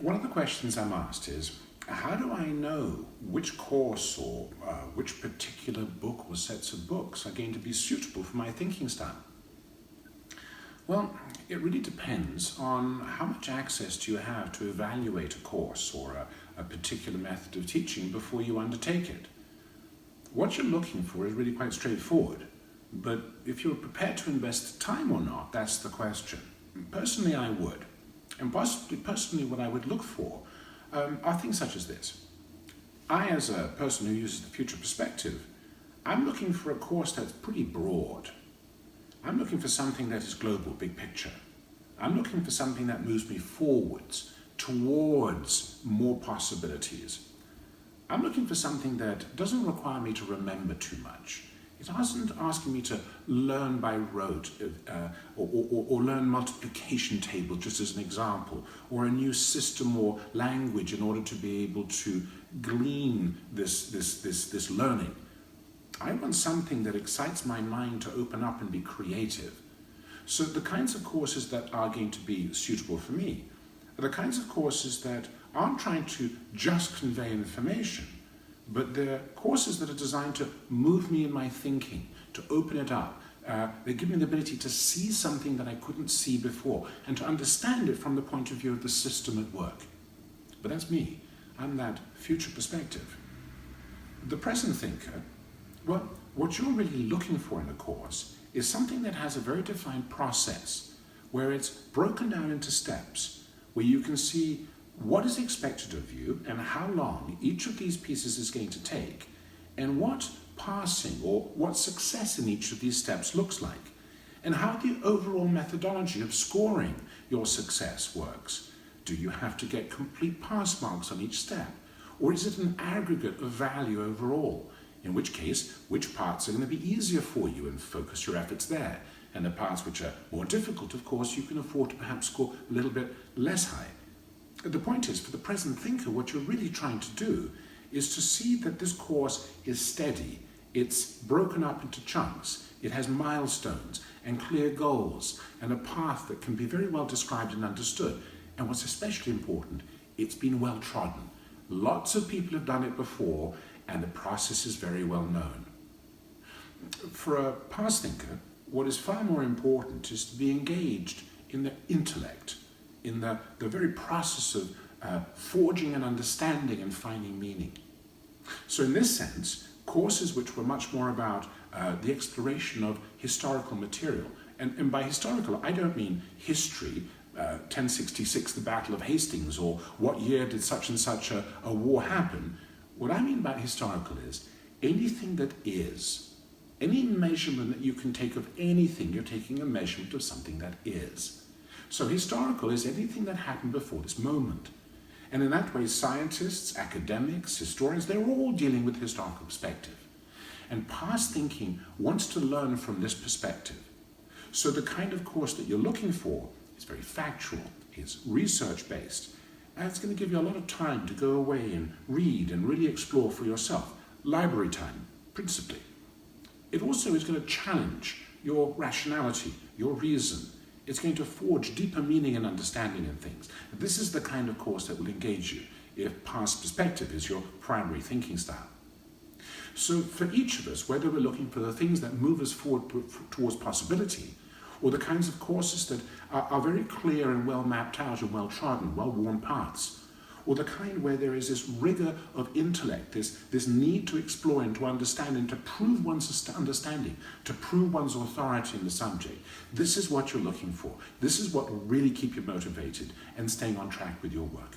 One of the questions I'm asked is, how do I know which course or which particular book or sets of books are going to be suitable for my thinking style? Well, it really depends on how much access do you have to evaluate a course or a particular method of teaching before you undertake it. What you're looking for is really quite straightforward, but if you're prepared to invest the time or not, that's the question. Personally, I would. And possibly personally what I would look for are things such as this. I, as a person who uses the Future Perspective, I'm looking for a course that's pretty broad. I'm looking for something that is global, big picture. I'm looking for something that moves me forwards, towards more possibilities. I'm looking for something that doesn't require me to remember too much. It isn't asking me to learn by rote or learn multiplication tables, just as an example, or a new system or language in order to be able to glean this learning. I want something that excites my mind to open up and be creative. So the kinds of courses that are going to be suitable for me are the kinds of courses that aren't trying to just convey information, but they're courses that are designed to move me in my thinking, to open it up. They give me the ability to see something that I couldn't see before and to understand it from the point of view of the system at work. But that's me. I'm that future perspective. The present thinker, well, what you're really looking for in a course is something that has a very defined process, where it's broken down into steps, where you can see what is expected of you and how long each of these pieces is going to take, and what passing or what success in each of these steps looks like, and how the overall methodology of scoring your success works. Do you have to get complete pass marks on each step, or is it an aggregate of value overall? In which case, which parts are going to be easier for you and focus your efforts there, and the parts which are more difficult, of course, you can afford to perhaps score a little bit less high. The point is, for the present thinker, what you're really trying to do is to see that this course is steady, it's broken up into chunks, it has milestones and clear goals and a path that can be very well described and understood. And what's especially important, it's been well trodden. Lots of people have done it before, and the process is very well known. For a past thinker, what is far more important is to be engaged in the intellect, in the very process of forging an understanding and finding meaning. So in this sense, courses which were much more about the exploration of historical material, and by historical I don't mean history, 1066, the Battle of Hastings, or what year did such and such a war happen. What I mean by historical is anything that is. Any measurement that you can take of anything, you're taking a measurement of something that is. So historical is anything that happened before this moment. And in that way, scientists, academics, historians, they're all dealing with historical perspective. And past thinking wants to learn from this perspective. So the kind of course that you're looking for is very factual, it's research-based, and it's going to give you a lot of time to go away and read and really explore for yourself. Library time, principally. It also is going to challenge your rationality, your reason. It's going to forge deeper meaning and understanding in things. This is the kind of course that will engage you if past perspective is your primary thinking style. So for each of us, whether we're looking for the things that move us forward towards possibility, or the kinds of courses that are very clear and well mapped out and well trodden, well-worn paths, or the kind where there is this rigor of intellect, this need to explore and to understand and to prove one's understanding, to prove one's authority in the subject. This is what you're looking for. This is what will really keep you motivated and staying on track with your work.